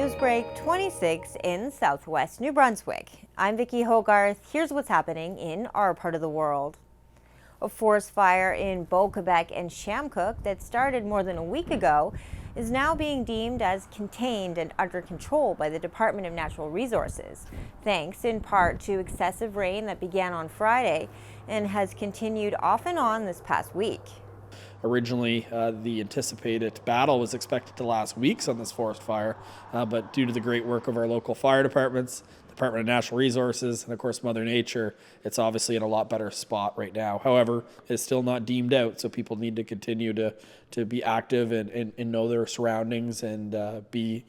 NewsBreak26 in southwest New Brunswick. I'm Vicki Hogarth. Here's what's happening in our part of the world. A forest fire in Bocabec and Chamcook that started more than a week ago is now being deemed as contained and under control by the Department of Natural Resources, thanks in part to excessive rain that began on Friday and has continued off and on this past week. Originally, the anticipated battle was expected to last weeks on this forest fire, but due to the great work of our local fire departments, Department of Natural Resources, and of course Mother Nature, it's obviously in a lot better spot right now. However, it's still not deemed out, so people need to continue to be active and know their surroundings and be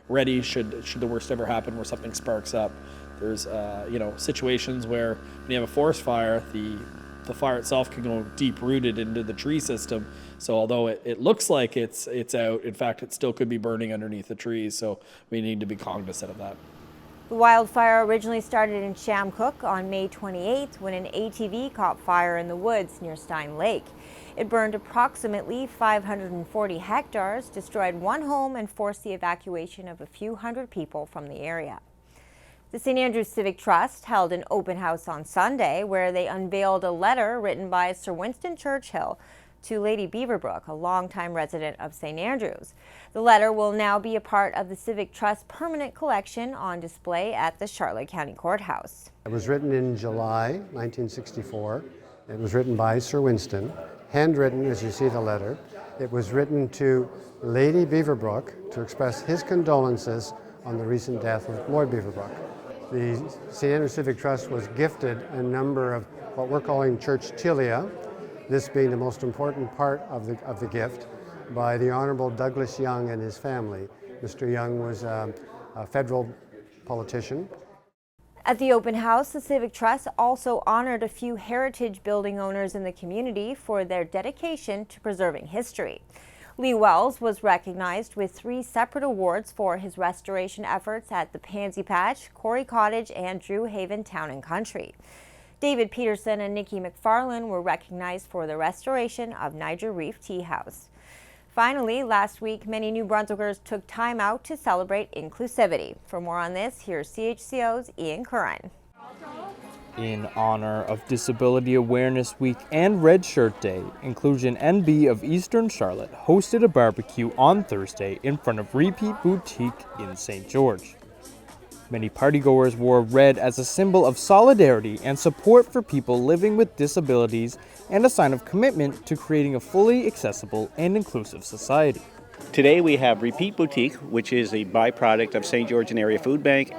ready should the worst ever happen where something sparks up. There's situations where when you have a forest fire, the fire itself can go deep-rooted into the tree system. So although it looks like it's out, in fact, it still could be burning underneath the trees. So we need to be cognizant of that. The wildfire originally started in Chamcook on May 28th when an ATV caught fire in the woods near Stein Lake. It burned approximately 540 hectares, destroyed one home, and forced the evacuation of a few hundred people from the area. The St. Andrews Civic Trust held an open house on Sunday where they unveiled a letter written by Sir Winston Churchill to Lady Beaverbook, a longtime resident of St. Andrews. The letter will now be a part of the Civic Trust permanent collection on display at the Charlotte County Courthouse. It was written in July 1964. It was written by Sir Winston, handwritten as you see the letter. It was written to Lady Beaverbook to express his condolences on the recent death of Lord Beaverbook. The St. Andrews Civic Trust was gifted a number of what we're calling church tilia, this being the most important part of the gift, by the Honorable Douglas Young and his family. Mr. Young was a federal politician. At the open house, the Civic Trust also honored a few heritage building owners in the community for their dedication to preserving history. Lee Wells was recognized with 3 separate awards for his restoration efforts at the Pansy Patch, Corey Cottage, and Drew Haven Town and Country. David Peterson and Nikki McFarlane were recognized for the restoration of Niger Reef Tea House. Finally, last week, many New Brunswickers took time out to celebrate inclusivity. For more on this, here's CHCO's Ian Curran. In honor of Disability Awareness Week and Red Shirt Day, Inclusion NB of Eastern Charlotte hosted a barbecue on Thursday in front of Repeat Boutique in St. George. Many partygoers wore red as a symbol of solidarity and support for people living with disabilities and a sign of commitment to creating a fully accessible and inclusive society. Today we have Repeat Boutique, which is a byproduct of St. George and Area Food Bank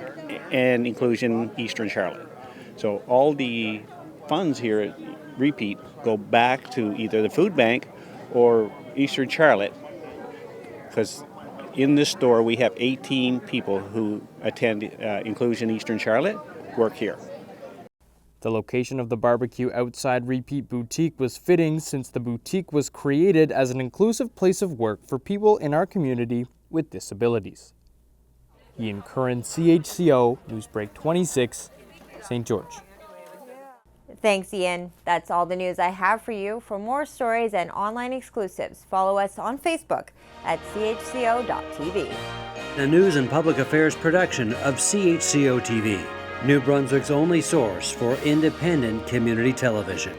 and Inclusion Eastern Charlotte. So all the funds here at Repeat go back to either the food bank or Eastern Charlotte, because in this store we have 18 people who attend Inclusion Eastern Charlotte work here. The location of the barbecue outside Repeat Boutique was fitting since the boutique was created as an inclusive place of work for people in our community with disabilities. Ian Curran, CHCO NewsBreak26, St. George. Thanks, Ian. That's all the news I have for you. For more stories and online exclusives, follow us on Facebook at chco.tv. A news and public affairs production of CHCO TV, New Brunswick's only source for independent community television.